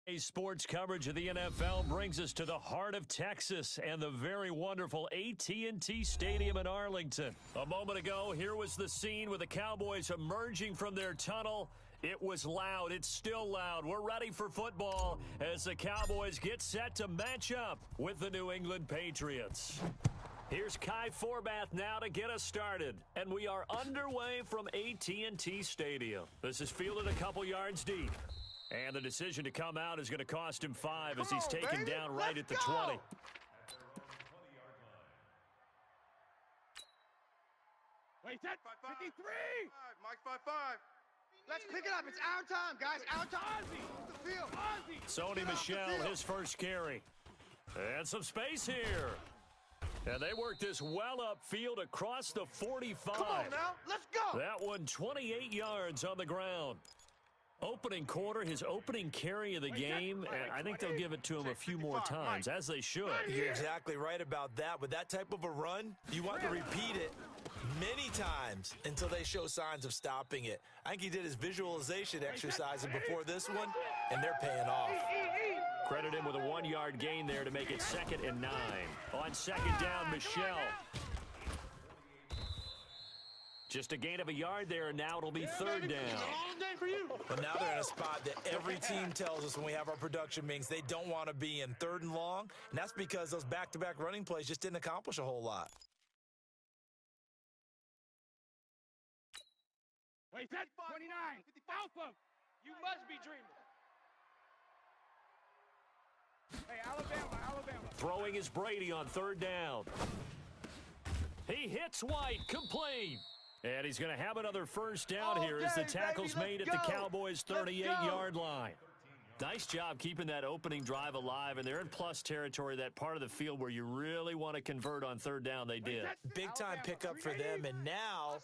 Sports coverage of the NFL brings us to the heart of Texas and the very wonderful AT&T Stadium in Arlington. A moment ago, here was the scene with the Cowboys emerging from their tunnel. It was loud. It's still loud. We're ready for football as the Cowboys get set to match up with the New England Patriots. Here's Kai Forbath now to get us started, and we are underway from AT&T Stadium. This is fielded a couple yards deep. And the decision to come out is going to cost him 5 as he's taken down right at the 20. Wait, set, 53! Mike 5-5. Let's pick it up. It's our time, guys. Our time. Ozzie. The field. Ozzie. Sony Michel, his first carry. And some space here. And they work this well upfield across the 45. Come on now. Let's go. That one 28 yards on the ground. Opening quarter, his opening carry of the game, and I think they'll give it to him a few more times, as they should. You're exactly right about that. With that type of a run, you want to repeat it many times until they show signs of stopping it. I think he did his visualization exercises before this one, and they're paying off. Credit him with a 1-yard gain there to make it 2nd and 9. On second down, Michel. Just a gain of a yard there, and now it'll be 3rd down. But now they're in a spot that every team tells us when we have our production meetings they don't want to be in, 3rd and long, and that's because those back-to-back running plays just didn't accomplish a whole lot. Wait, set, 29. Alpha, you must be dreaming. Hey, Alabama. Throwing is Brady on 3rd down. He hits White, complete. And he's going to have another first down here as the tackle's made at the Cowboys' 38-yard line. Nice job keeping that opening drive alive, and they're in plus territory, that part of the field where you really want to convert on 3rd down. They did. Big-time pickup for them, and now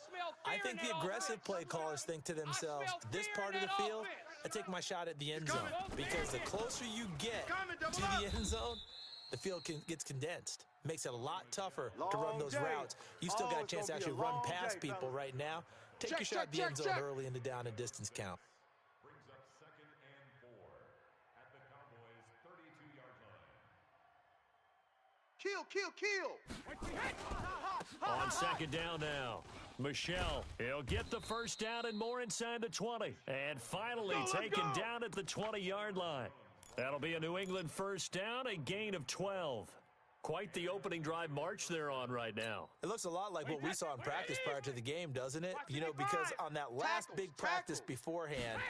I think the aggressive play callers think to themselves, this part of the field, I take my shot at the end zone, because the closer you get to the end zone, the field gets condensed. Makes it a lot tougher to run those routes. You still got a chance to actually run past people right now. Take your shot at the end zone early in the down and distance count. Brings up 2nd and 4 at the Cowboys' 32-yard line. Kill. On second down now, Michel. He'll get the first down and more inside the 20. And finally taken down at the 20-yard line. That'll be a New England first down, a gain of 12. Quite the opening drive march they're on right now. It looks a lot like what we saw in practice prior to the game, doesn't it? You know, because on that last big practice beforehand,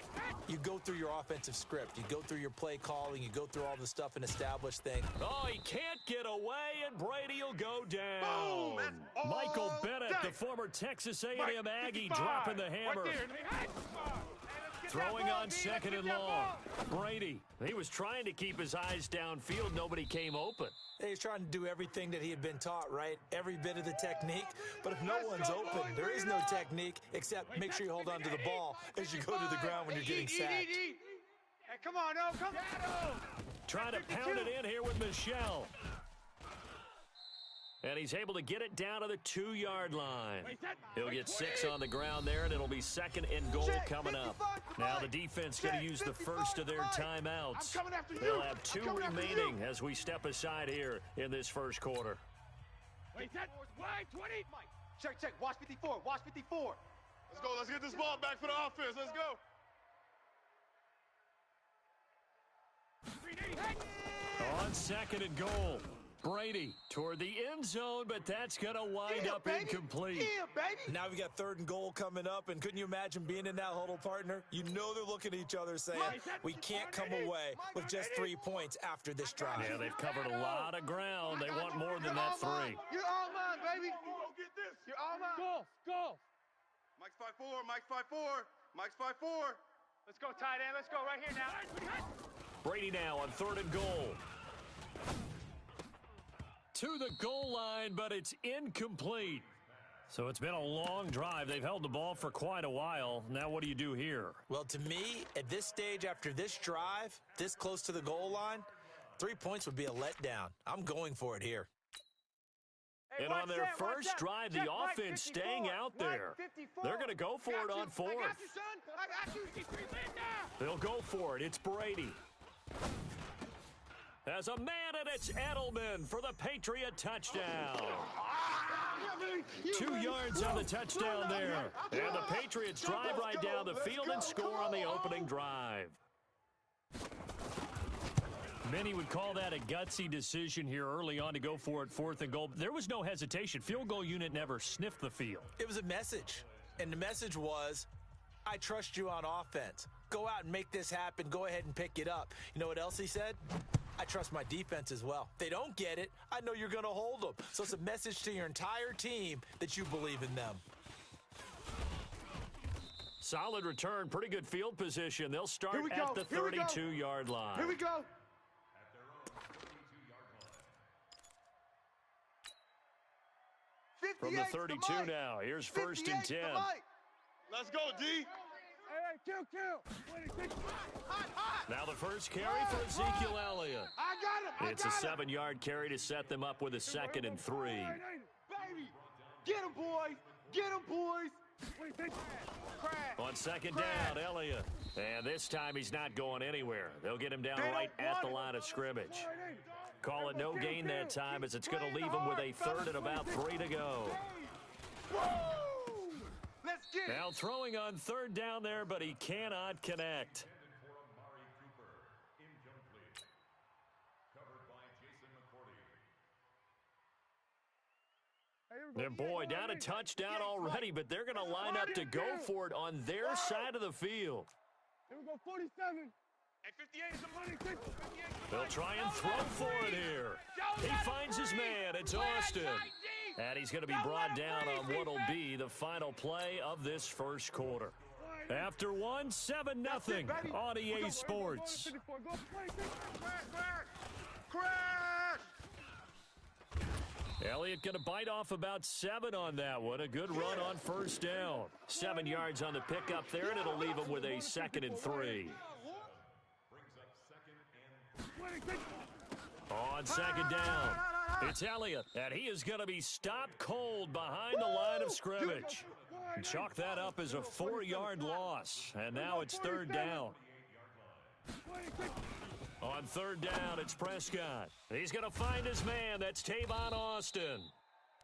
you go through your offensive script. You go through your play calling. You go through all the stuff and establish things. Oh, he can't get away, and Brady will go down. Michael Bennett, the former Texas A&M Aggie, dropping the hammer. Throwing on 2nd and long. Brady, he was trying to keep his eyes downfield. Nobody came open. He's trying to do everything that he had been taught, right? Every bit of the technique. But if no one's open, there is no technique except make sure you hold on to the ball as you go to the ground when you're getting sacked. Hey, come on, no, come on. Trying to pound it in here with Michel. And he's able to get it down to the 2-yard line. He'll get 6 on the ground there, and it'll be 2nd and goal coming up. Now the defense going to use the first of their timeouts. They'll have 2 remaining as we step aside here in this first quarter. Wait, set, wide, 20. Check. Watch 54. Let's go. Let's get this ball back for the offense. Let's go. On 2nd and goal. Brady toward the end zone, but that's going to wind up incomplete. Now we got 3rd and goal coming up, and couldn't you imagine being in that huddle, partner? You know they're looking at each other saying, we can't come away with just 3 points after this drive. Yeah, they've covered a lot of ground. They want more than that 3. You're all mine, baby. You're all mine. Go. Mike's 5-4. Mike's 5-4. Let's go, tight end. Let's go right here now. Brady now on 3rd and goal. To the goal line, but it's incomplete. So it's been a long drive. They've held the ball for quite a while. Now what do you do here? Well, to me, at this stage after this drive, this close to the goal line, 3 points would be a letdown. I'm going for it here. And on their first drive, the offense staying out there. They're going to go for it on 4th. They'll go for it. It's Brady. as a man, and it's Edelman for the Patriot touchdown. 2 yards on the touchdown there. And the Patriots drive right down the field and score on the opening drive. Many would call that a gutsy decision here early on to go for it 4th and goal. There was no hesitation. Field goal unit never sniffed the field. It was a message, and the message was, I trust you on offense. Go out and make this happen. Go ahead and pick it up. You know what else he said? I trust my defense as well. If they don't get it, I know you're going to hold them. So it's a message to your entire team that you believe in them. Solid return, pretty good field position. They'll start at the 32-yard line. Here we go. From the 32 now, here's 1st and 10. Let's go, D. Hey, kill. Now the first carry for Ezekiel Elliott. I got him. It's a 7-yard carry to set them up with a 2nd and 3. Baby, get him, boys. Get him, boys. On 2nd down, Elliott. And this time he's not going anywhere. They'll get him down right at the line of scrimmage. Call it no gain that time, as it's going to leave him with a 3rd and about 3 to go. Let's get it. Now throwing on 3rd down there, but he cannot connect. And boy, down a touchdown already, but they're going to line up to go for it on their side of the field. Here we go, 47. Hey, 58 is They'll try and throw for it here. He finds his man. It's Austin. And he's going to be brought down on what will be the final play of this first quarter. After 1, 7-0 on EA Sports. Crash! Elliott going to bite off about 7 on that one. A good run on 1st down. 7 yards on the pickup there, and it'll leave him with a 2nd and 3. On 2nd down, it's Elliott, and he is going to be stopped cold behind the line of scrimmage. Chalk that up as a 4-yard loss, and now it's 3rd down. On 3rd down, it's Prescott. He's going to find his man. That's Tavon Austin.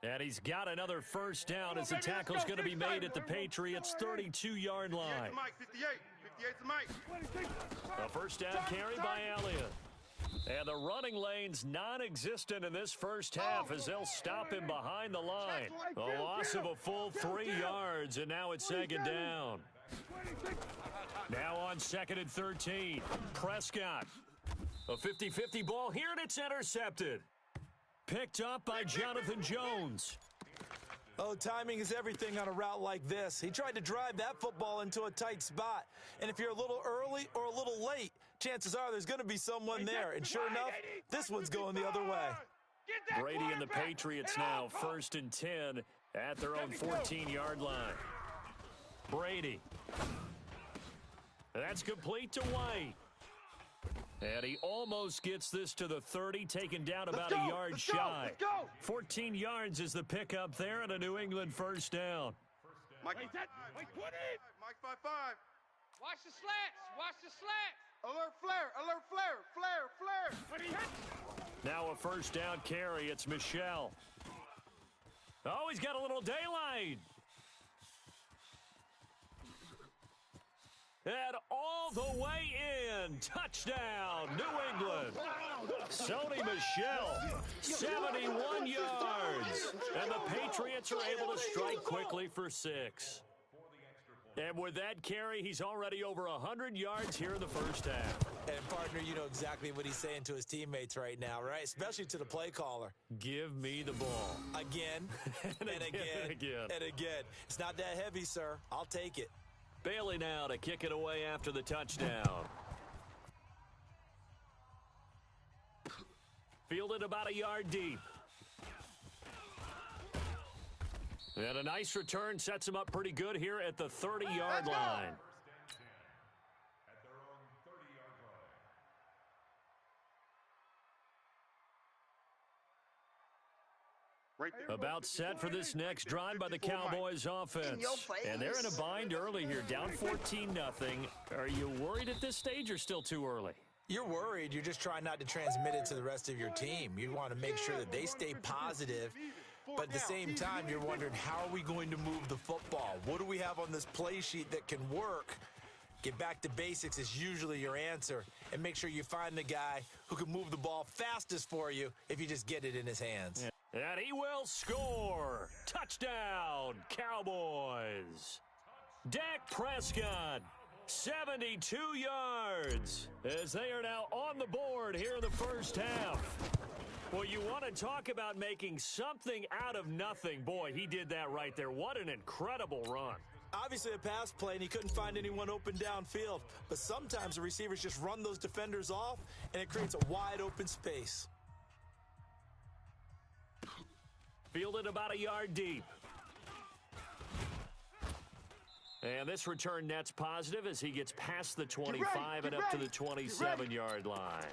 And he's got another 1st down as the tackle's going to be made at the Patriots' 32-yard line. 58's A 1st down carry by Elliott. And the running lane's non-existent in this first half as they'll stop him behind the line. A loss of a full 3 yards, and now it's 2nd down. Now on 2nd and 13, Prescott. A 50-50 ball here, and it's intercepted. Picked up by Jonathan Jones. Oh, timing is everything on a route like this. He tried to drive that football into a tight spot. And if you're a little early or a little late, chances are there's going to be someone there. And sure enough, this one's going the other way. Brady and the Patriots now 1st and 10 at their own 14-yard line. Brady. That's complete to White. And he almost gets this to the 30, taken down about a yard shy. 14 yards is the pickup there, and a New England 1st down. Mike, put it. Mike 5-5. Watch the slats. Watch the slats. Alert flare. Now a 1st down carry. It's Michelle. Oh, he's got a little daylight. And all the way in. Touchdown, New England. Sony Michel, 71 yards. And the Patriots are able to strike quickly for 6. And with that carry, he's already over 100 yards here in the first half. And, partner, you know exactly what he's saying to his teammates right now, right? Especially to the play caller. Give me the ball. Again, and again. It's not that heavy, sir. I'll take it. Bailey now to kick it away after the touchdown. Fielded about a yard deep. And a nice return sets him up pretty good here at the 30-yard line. About set for this next drive by the Cowboys offense. And they're in a bind early here, down 14-0. Are you worried at this stage or still too early? You're worried. You're just trying not to transmit it to the rest of your team. You want to make sure that they stay positive, but at the same time, you're wondering, how are we going to move the football? What do we have on this play sheet that can work? Get back to basics is usually your answer, and make sure you find the guy who can move the ball fastest for you if you just get it in his hands. And he will score. Touchdown, Cowboys. Dak Prescott, 72 yards, as they are now on the board here in the first half. Well, you want to talk about making something out of nothing. Boy, he did that right there. What an incredible run. Obviously a pass play, and he couldn't find anyone open downfield. But sometimes the receivers just run those defenders off, and it creates a wide open space. Fielded about a yard deep. And this return net's positive as he gets past the 25 and up to the 27-yard line.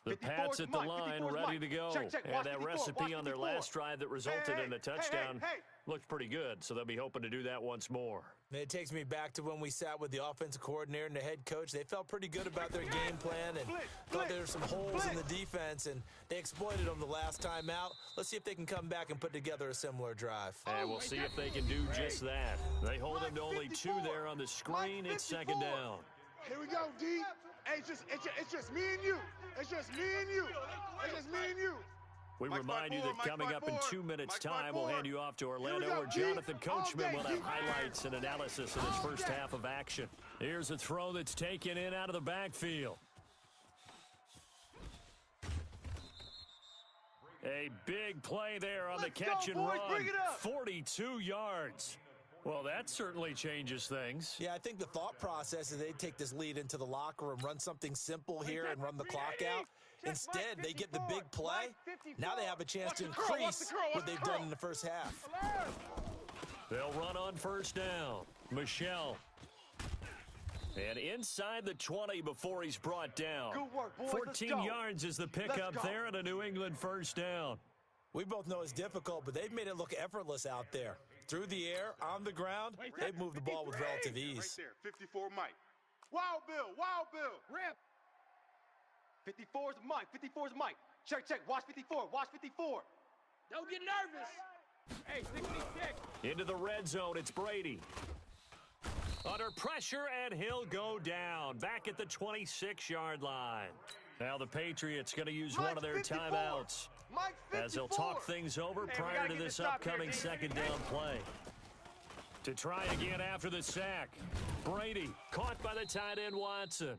The Pats at the line, ready to go. And that recipe on their last drive that resulted in a touchdown looked pretty good, so they'll be hoping to do that once more. It takes me back to when we sat with the offensive coordinator and the head coach. They felt pretty good about their game plan and thought there were some holes in the defense, and they exploited them the last time out. Let's see if they can come back and put together a similar drive. And we'll see if they can do just that. They hold him to only 2 there on the screen. It's second down. Here we go, D. Hey, it's just me and you. It's just me and you. It's just me and you. We remind you that coming up in 2 minutes' time, we'll hand you off to Orlando, where Jonathan Coachman will have highlights and analysis of his first half of action. Here's a throw that's taken in out of the backfield. A big play there on the catch and run. 42 yards. Well, that certainly changes things. Yeah, I think the thought process is they take this lead into the locker room, run something simple here and run the clock out. Instead, they get the big play. Now they have a chance to increase what they've done in the first half. They'll run on first down. Michelle. And inside the 20 before he's brought down. 14 yards is the pickup there and a New England first down. We both know it's difficult, but they've made it look effortless out there. Through the air, on the ground, they've moved the ball with relative ease. Right there, 54 Mike. Wild Bill, Wild Bill. Rip. 54's Mike, 54's Mike. Check, watch 54, watch 54. Don't get nervous. Hey, 66. Into the red zone, it's Brady. Under pressure, and he'll go down. Back at the 26-yard line. Now the Patriots going to use one of their timeouts as they'll talk things over prior to this upcoming second down play. To try again after the sack. Brady caught by the tight end Watson.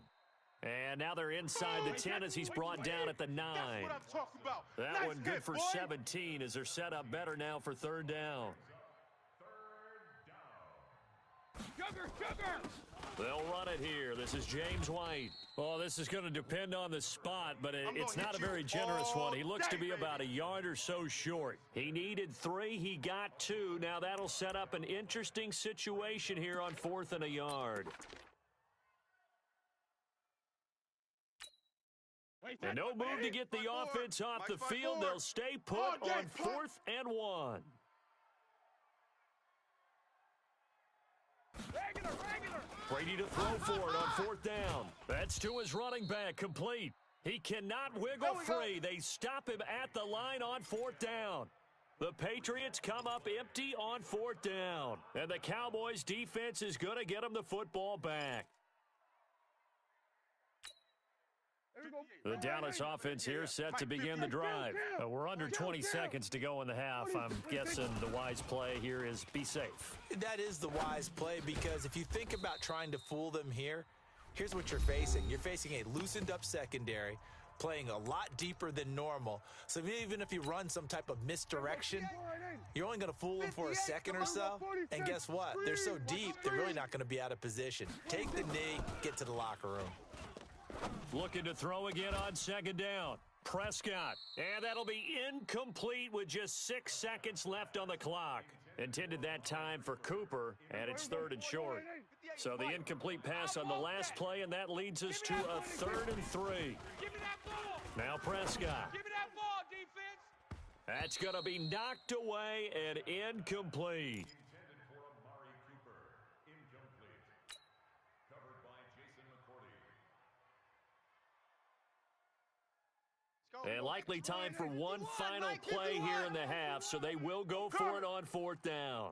And now they're inside the 10 as he's brought down at the 9. That one good for 17 as they're set up better now for third down. Sugar. They'll run it here. This is James White. Well, this is going to depend on the spot, but it's not a very generous one. He looks to be about a yard or so short. He needed 3. He got 2. Now that'll set up an interesting situation here on 4th and a yard. And no move to get the offense off the field. They'll stay put on 4th and 1. Brady to throw for it on 4th down. That's to his running back, complete. He cannot wiggle free. They stop him at the line on 4th down. The Patriots come up empty on 4th down. And the Cowboys defense is going to get them the football back. The Dallas offense here set to begin the drive. We're under 20 seconds to go in the half. I'm guessing the wise play here is be safe. That is the wise play, because if you think about trying to fool them here, here's what you're facing. You're facing a loosened up secondary, playing a lot deeper than normal. So even if you run some type of misdirection, you're only going to fool them for a second or so. And guess what? They're so deep, they're really not going to be out of position. Take the knee, get to the locker room. Looking to throw again on second down. Prescott. And that'll be incomplete with just 6 seconds left on the clock. Intended that time for Cooper, and it's 3rd and short. So the incomplete pass on the last play, and that leads us to a 3rd and 3. Give me that ball. Now Prescott. Give me that ball, defense. That's going to be knocked away and incomplete. And likely time for one final play here in the half, so they will go for it on fourth down.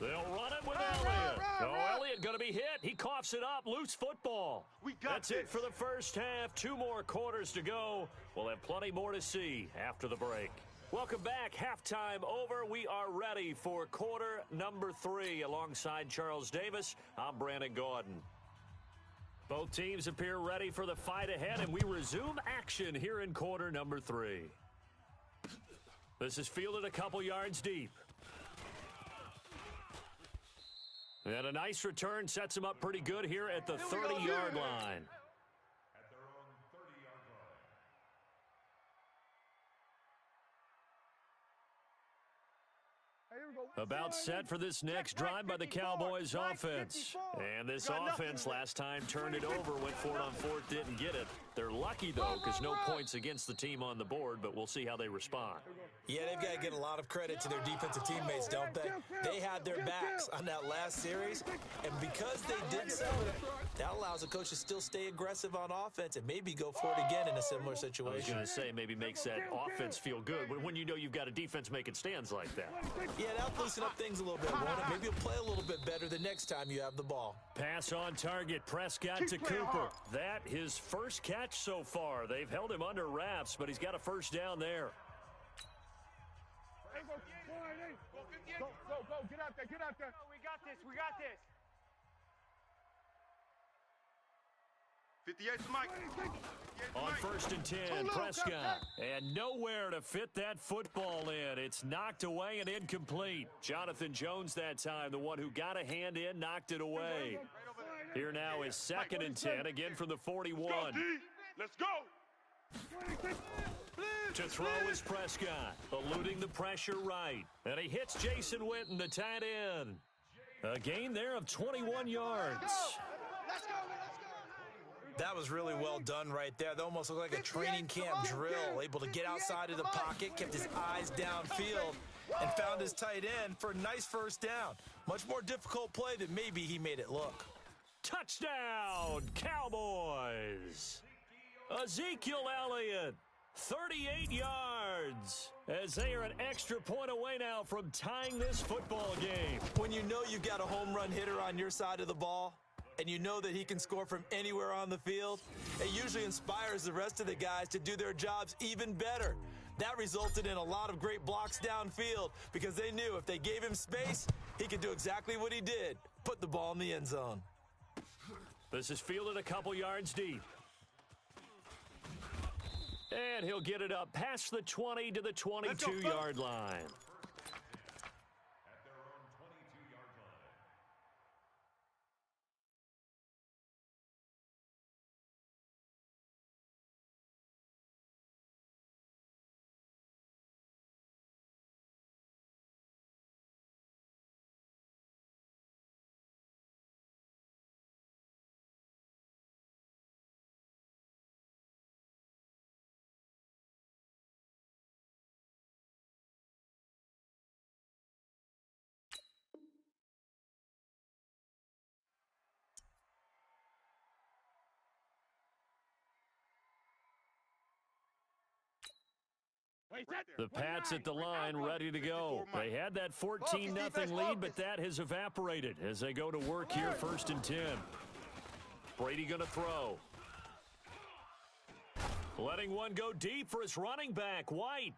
They'll run it with Elliott. Elliott going to be hit. He coughs it up. Loose football. That's it for the first half. 2 more quarters to go. We'll have plenty more to see after the break. Welcome back. Halftime over. We are ready for quarter number 3. Alongside Charles Davis, I'm Brandon Gordon. Both teams appear ready for the fight ahead, and we resume action here in quarter number 3. This is fielded a couple yards deep. And a nice return sets him up pretty good here at the 30-yard line. At their own 30-yard line. About set for this next drive by the Cowboys offense. And this offense last time turned it over, went for it on fourth, didn't get it. They're lucky, though, because no points against the team on the board, but we'll see how they respond. Yeah, they've got to get a lot of credit to their defensive teammates, don't they? They had their backs on that last series, and because they did so, that allows the coach to still stay aggressive on offense and maybe go for it again in a similar situation. I was going to say, maybe makes that offense feel good when you know you've got a defense making stands like that. Yeah, that'll loosen up things a little bit, won't it? Maybe you'll play a little bit better the next time you have the ball. Pass on target, Prescott to Cooper. That his first catch so far. They've held him under wraps, but he's got a first down there. Go, get out there, get out there. We got this, we got this. 58's Mike. On first and 10, Prescott. And nowhere to fit that football in. It's knocked away and incomplete. Jonathan Jones that time, the one who got a hand in, knocked it away. Here now is second and 10, again from the 41. Let's go. To throw is Prescott, eluding the pressure right. And he hits Jason Witten, the tight end. A gain there of 21 yards. Let's go. That was really well done right there. That almost looked like a training camp drill. Able to get outside of the pocket, kept his eyes downfield, and found his tight end for a nice first down. Much more difficult play than maybe he made it look. Touchdown, Cowboys. Ezekiel Elliott, 38 yards, as they are an extra point away now from tying this football game. When you know you've got a home run hitter on your side of the ball, and you know that he can score from anywhere on the field, it usually inspires the rest of the guys to do their jobs even better. That resulted in a lot of great blocks downfield because they knew if they gave him space, he could do exactly what he did, put the ball in the end zone. This is fielded a couple yards deep. And he'll get it up past the 20 to the 22-yard line. At their own 22-yard line. The Pats at the line, ready to go. They had that 14-0 lead, but that has evaporated as they go to work here, first and 10. Brady going to throw. Letting one go deep for his running back, White.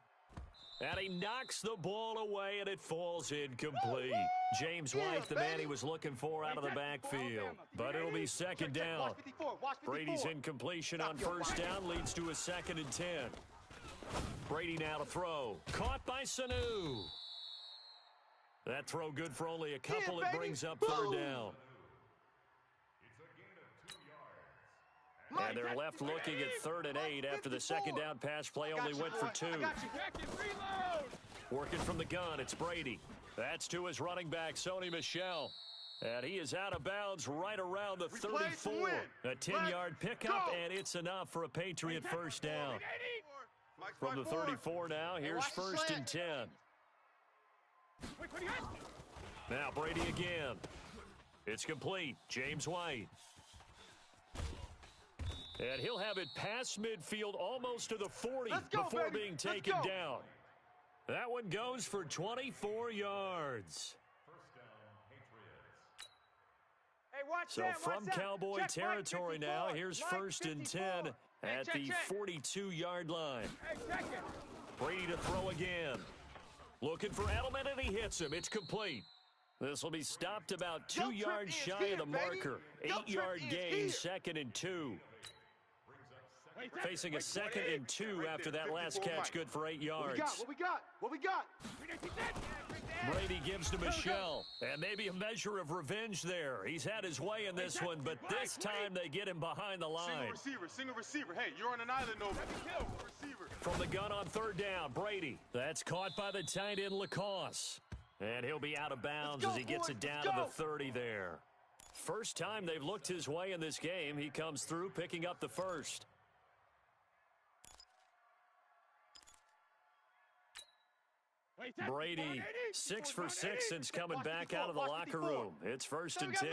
And he knocks the ball away, and it falls incomplete. James White, the man he was looking for out of the backfield. But it'll be second down. Brady's incompletion on first down leads to a second and 10. Brady now to throw. Caught by Sanu. That throw good for only a couple. It brings up third down. It's a gain of 2 yards. And they're left looking at 3rd and 8 after the second down pass play only went for 2. Working from the gun, it's Brady. That's to his running back, Sony Michel. And he is out of bounds right around the 34. A 10-yard pickup, and it's enough for a Patriot first down. From the 34 now, here's first and 10. Now Brady again. It's complete. James White. And he'll have it past midfield almost to the 40 go, before baby. being Let's taken go. down. That one goes for 24 yards. First down, Patriots. Hey, watch So that, from watch that. Cowboy Check territory Mike now, 54. here's Mike 1st and 10 Hey, at check, the check. 42-yard line. Hey, check it. Brady to throw again. Looking for Edelman, and he hits him. It's complete. This will be stopped about 2 yards shy of the marker. 8-yard gain, 2nd and 2. Facing a 2nd and 2 after that last catch, good for 8 yards. What we got? What we got? Brady gives to Michelle, and maybe a measure of revenge there. He's had his way in this one, but this time they get him behind the line. Single receiver. Hey, you're on an island over there. Receiver. From the gun on 3rd down, Brady. That's caught by the tight end, Lacoste. And he'll be out of bounds as he gets it down to the 30 there. First time they've looked his way in this game. He comes through picking up the first. Brady, 6 for 6 since coming back out of the locker room. It's 1st and 10.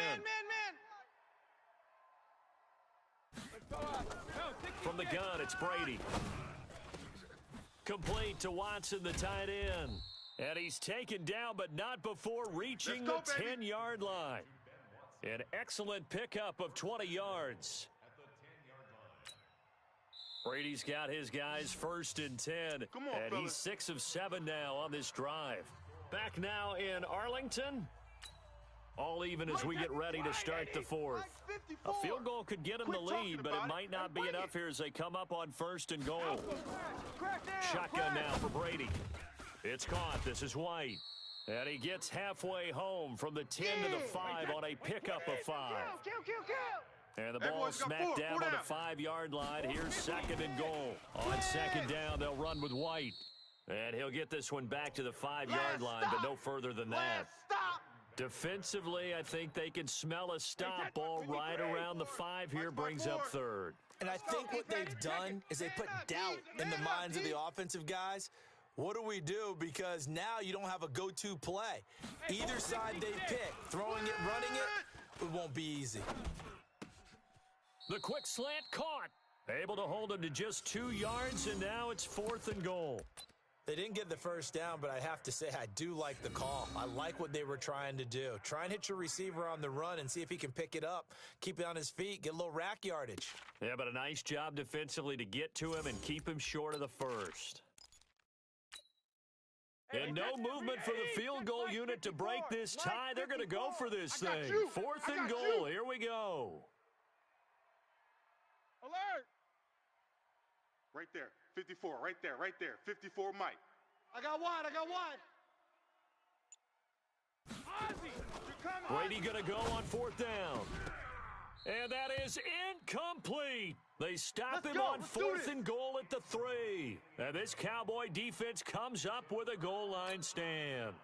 From the gun, it's Brady. Complete to Watson, the tight end. And he's taken down, but not before reaching the 10-yard line. An excellent pickup of 20 yards. Brady's got his guys 1st and 10. Come on, and fellas. he's 6 of 7 now on this drive. Back now in Arlington. All even as we get ready to start the 4th. A field goal could get him the lead, but it might not be enough here as they come up on 1st and goal. Shotgun now for Brady. It's caught. This is White. And he gets halfway home from the 10 to the 5 on a pickup of 5. And the ball smacked down on the 5-yard line. Here's 2nd and goal. On 2nd down, they'll run with White. And he'll get this one back to the 5-yard line, but no further than that. Defensively, I think they can smell a stop. Ball right around the 5 here, brings up 3rd. And I think what they've done is they put doubt in the minds of the offensive guys. What do we do? Because now you don't have a go-to play. Either side they pick, throwing it, running it, it won't be easy. The quick slant caught. Able to hold him to just 2 yards, and now it's 4th and goal. They didn't get the first down, but I have to say I do like the call. I like what they were trying to do. Try and hit your receiver on the run and see if he can pick it up, keep it on his feet, get a little rack yardage. Yeah, but a nice job defensively to get to him and keep him short of the first. And no movement for the field goal unit to break this tie. They're going to go for this thing. 4th and goal. Here we go. Alert! Right there. 54. Right there. 54, Mike. I got one. Brady going to go on 4th down. And that is incomplete. They stop him on 4th and goal at the 3. And this Cowboy defense comes up with a goal line stand.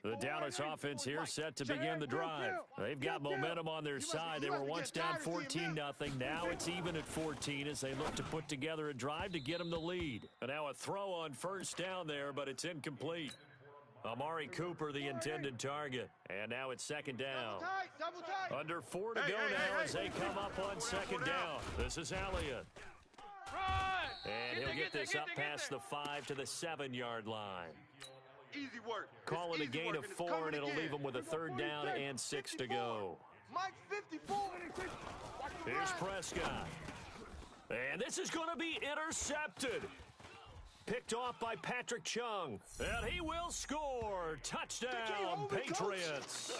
The Dallas offense here set to begin the drive. They've got momentum on their side. They were once down 14-0. Now it's even at 14 as they look to put together a drive to get them the lead. And now a throw on 1st down there, but it's incomplete. Amari Cooper, the intended target. And now it's 2nd down. Double tight. Under 4 to go now as they come up on 2nd down. This is Elliott. And he'll get this up past the 5 to the 7-yard line. Easy work. Call it a gain of 4, and it'll leave them with a 3rd down and 6 to go. Mike 54. Here's Prescott. And this is going to be intercepted. Picked off by Patrick Chung. And he will score. Touchdown, Patriots.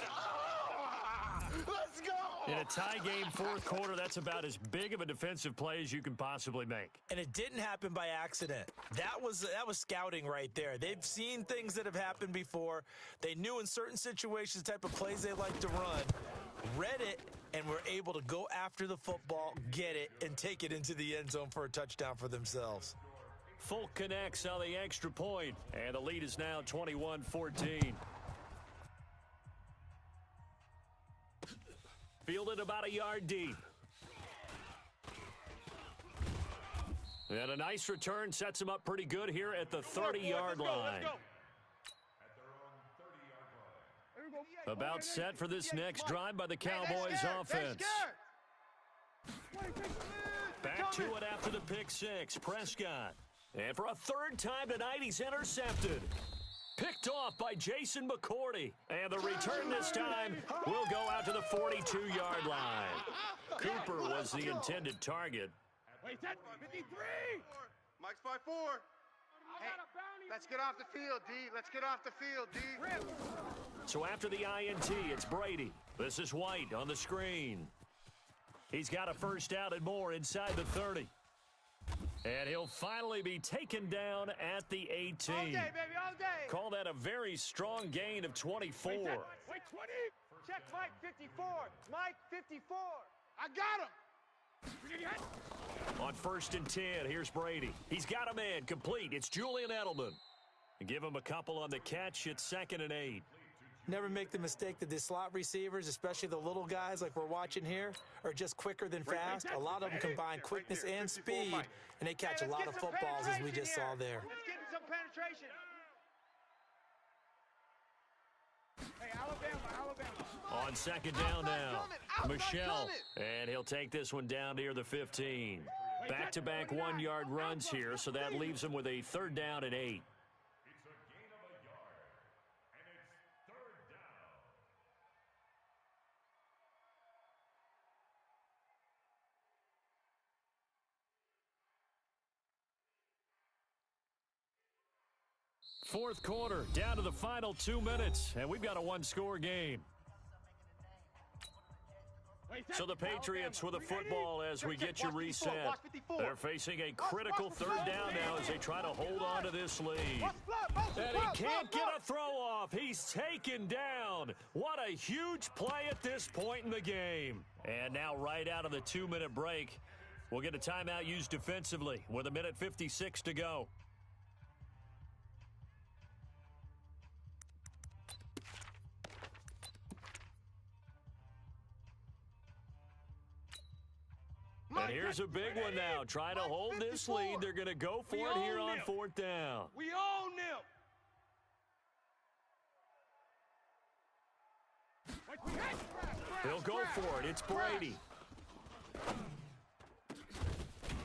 Let's go. In a tie game, 4th quarter, that's about as big of a defensive play as you can possibly make. And it didn't happen by accident. That was scouting right there. They've seen things that have happened before. They knew in certain situations the type of plays they like to run, read it, and were able to go after the football, get it, and take it into the end zone for a touchdown for themselves. Folk connects on the extra point, and the lead is now 21-14. Fielded about a yard deep. And a nice return sets him up pretty good here at the 30-yard line. About set for this next drive by the Cowboys offense. Back to it after the pick six. Prescott. And for a third time tonight, he's intercepted. Picked off by Jason McCourty. And the return this time will go out to the 42-yard line. Cooper was the intended target. Wait, that's 53! Mike's 5-4. Hey, let's get off the field, D. Let's get off the field, D. So after the INT, it's Brady. This is White on the screen. He's got a first down and more inside the 30. And he'll finally be taken down at the 18. All day, baby, all day. Call that a very strong gain of 24. Wait, 20? Check Mike 54. Mike 54. I got him. On 1st and 10, here's Brady. He's got a man complete. It's Julian Edelman. Give him a couple on the catch. It's 2nd and 8. Never make the mistake that the slot receivers, especially the little guys like we're watching here, are just quicker than fast. A lot of them combine quickness and speed, and they catch a lot of footballs, as we just saw there. Let's get some penetration. Hey, Alabama. On 2nd down now, Michelle. And he'll take this one down near the 15. Back-to-back 1-yard runs here, so that leaves him with a 3rd down and 8. It's a gain of a yard, and it's 3rd down. Fourth quarter, down to the final 2 minutes, and we've got a 1-score game. So the Patriots with the football as we get you reset. They're facing a critical 3rd down now as they try to hold on to this lead. And he can't get a throw off. He's taken down. What a huge play at this point in the game. And now right out of the 2-minute break, we'll get a timeout used defensively with 1:56 to go. And here's a big one now. Trying to hold this lead. They're going to go for it here on 4th down. We own them. They'll go for it. It's Brady.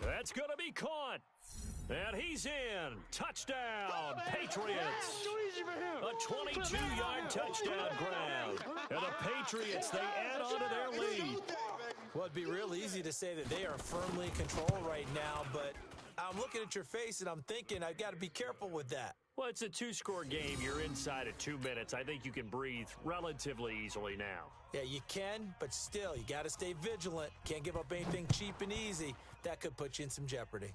That's going to be caught. And he's in. Touchdown, Patriots. A 22-yard touchdown grab. And the Patriots, they add on to their lead. Well, it'd be real easy to say that they are firmly in control right now, but I'm looking at your face and I'm thinking I've got to be careful with that. Well, it's a 2-score game. You're inside of 2 minutes. I think you can breathe relatively easily now. Yeah, you can, but still, you got to stay vigilant. Can't give up anything cheap and easy. That could put you in some jeopardy.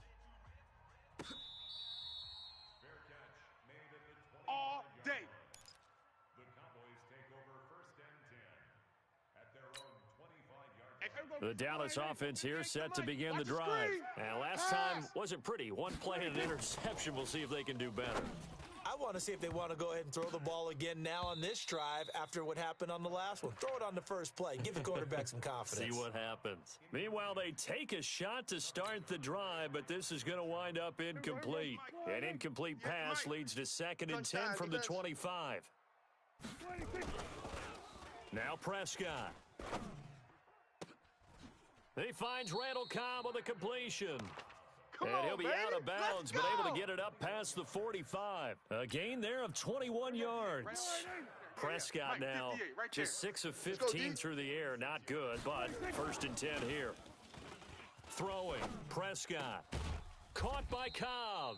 All day. The Cowboys take over 1st and 10 at their own 25-yard line. The Dallas offense here set to begin the drive. And last time wasn't pretty. One play and an interception. We'll see if they can do better. I want to see if they want to go ahead and throw the ball again now on this drive after what happened on the last one. Throw it on the first play. Give the quarterback some confidence. See what happens. Meanwhile, they take a shot to start the drive, but this is going to wind up incomplete. An incomplete pass leads to 2nd and 10 from the 25. Now Prescott. He finds Randall Cobb on the completion. And he'll be out of bounds, but able to get it up past the 45. A gain there of 21 yards. Prescott now just 6 of 15 through the air. Not good, but 1st and 10 here. Throwing, Prescott. Caught by Cobb.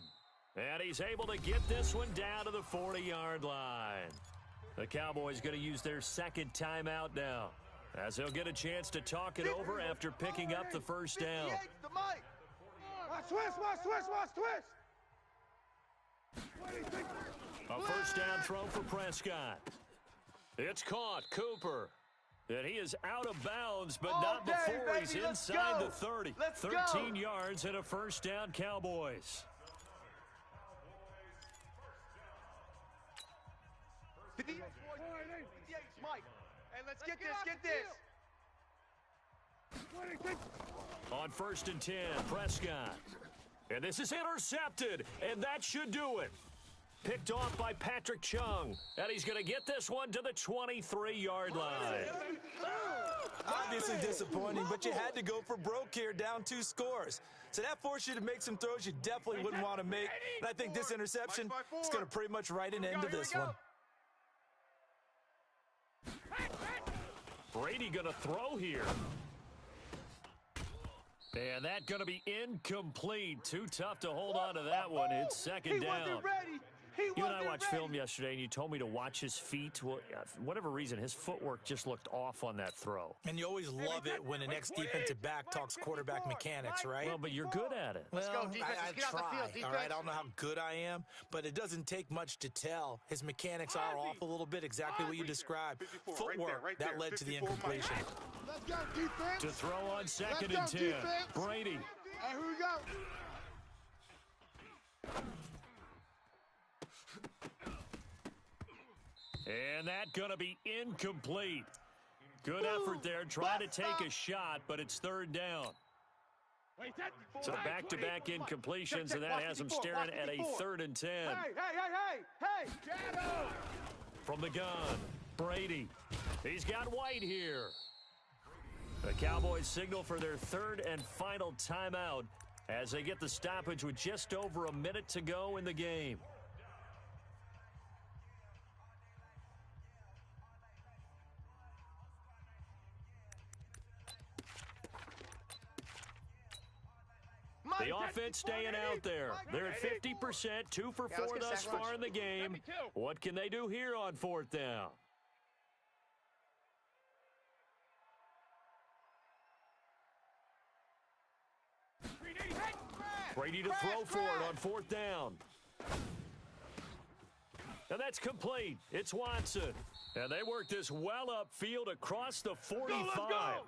And he's able to get this one down to the 40-yard line. The Cowboys going to use their 2nd timeout now, as they'll get a chance to talk it over after picking up the first down. Watch twist. A first down throw for Prescott. It's caught. Cooper. And he is out of bounds, but not before he's inside the 30. 13 yards and a first down, Cowboys. 58, Mike. Hey, let's get this. On 1st and 10, Prescott. And this is intercepted, and that should do it. Picked off by Patrick Chung. And he's going to get this one to the 23-yard line. Obviously disappointing, but you had to go for broke here, down 2 scores. So that forced you to make some throws you definitely wouldn't want to make. And I think this interception is going to pretty much write an end to this one. Brady going to throw here. And that's going to be incomplete. Too tough to hold on to that one. It's second down. You and I watched film yesterday, and you told me to watch his feet. Well, for whatever reason, his footwork just looked off on that throw. And you always love it when the next defensive back talks quarterback mechanics, right? Well, but you're good at it. Let's go, defense. I Get out the try, field, defense. all right? I don't know how good I am, but it doesn't take much to tell. His mechanics are off a little bit, exactly what you described. Footwork, that led to the incompletion. Let's go, defense. To throw on second Let's and go, 10. defense. Brady. Hey, here we go. And that's going to be incomplete. Good effort there, trying to take a shot, but it's third down. So back-to-back incompletions, and that has them staring at a 3rd and 10. Hey! From the gun, Brady. He's got White here. The Cowboys signal for their 3rd and final timeout as they get the stoppage with just over a minute to go in the game. The offense staying out there. They're at 50%, 2 for 4 thus far in the game. What can they do here on 4th down? Brady to throw for it on 4th down. And that's complete. It's Watson. And they work this well upfield across the 45.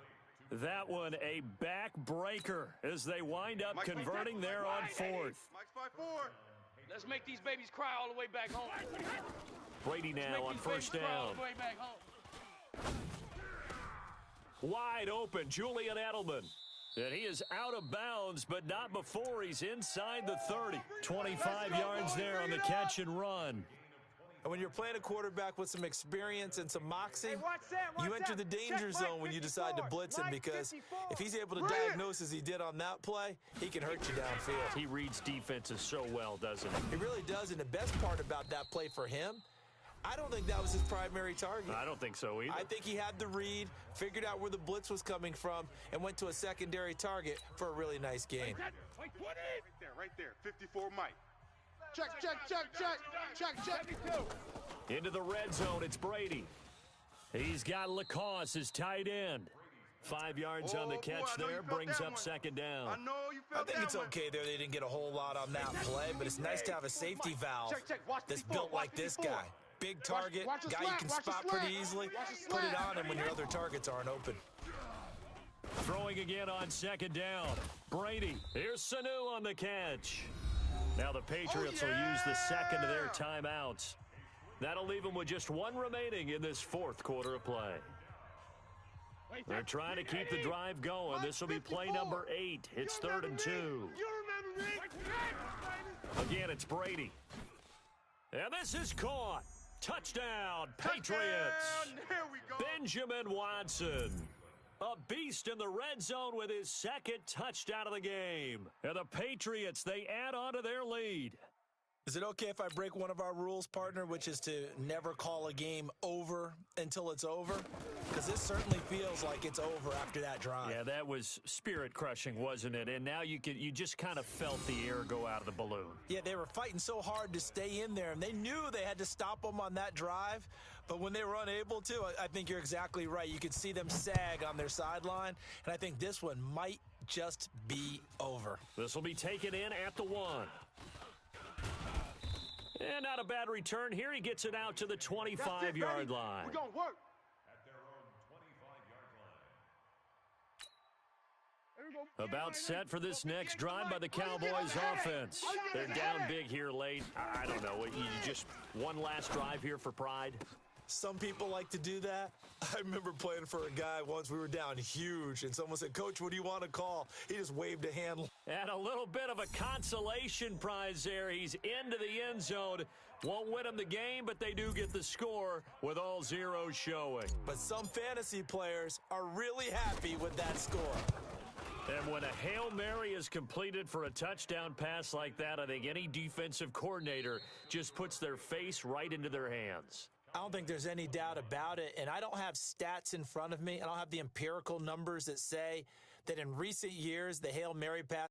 That one a backbreaker as they wind up converting there on 4th. Let's make these babies cry all the way back home. Brady now on 1st down. Wide open, Julian Edelman. And he is out of bounds, but not before he's inside the 30. 25 yards there on the catch and run. And when you're playing a quarterback with some experience and some moxie, you enter the danger zone when you decide to blitz him, because if he's able to diagnose as he did on that play, he can hurt you downfield. He reads defenses so well, doesn't he? He really does, and the best part about that play for him, I don't think that was his primary target. I don't think so either. I think he had the read, figured out where the blitz was coming from, and went to a secondary target for a really nice gain. Right there. 54 Mike. Check. Into the red zone, it's Brady. He's got Lacoste, his tight end. 5 yards on the catch there, brings up 2nd down. I think it's okay there. They didn't get a whole lot on that play, but it's nice to have a safety valve that's built like this guy. Big target, guy you can spot pretty easily. Put it on him when your other targets aren't open. Throwing again on 2nd down. Brady, here's Sanu on the catch. Now the Patriots will use the second of their timeouts. That'll leave them with just 1 remaining in this 4th quarter of play. They're trying to keep the drive going. This will be play number 8. It's 3rd and 2. Again, it's Brady. And this is caught. Touchdown, Patriots. Here we go. Benjamin Watson. A beast in the red zone with his 2nd touchdown of the game. And the Patriots, they add on to their lead. Is it okay if I break one of our rules, partner, which is to never call a game over until it's over? Because this certainly feels like it's over after that drive. Yeah, that was spirit-crushing, wasn't it? And now you just kind of felt the air go out of the balloon. Yeah, they were fighting so hard to stay in there, and they knew they had to stop them on that drive. But when they were unable to, I think you're exactly right. You could see them sag on their sideline, and I think this one might just be over. This will be taken in at the 1. And not a bad return here. He gets it out to the 25-yard line. We're going to work. At their own 25-yard line. About set for this next drive by the Cowboys offense. They're down big here late. I don't know. You just one last drive here for pride? Some people like to do that. I remember playing for a guy once. We were down huge, and someone said, "Coach, what do you want to call?" He just waved a hand. And a little bit of a consolation prize there. He's into the end zone. Won't win them the game, but they do get the score with all zeros showing. But some fantasy players are really happy with that score. And when a Hail Mary is completed for a touchdown pass like that, I think any defensive coordinator just puts their face right into their hands. I don't think there's any doubt about it, and I don't have stats in front of me. I don't have the empirical numbers that say that in recent years the Hail Mary pass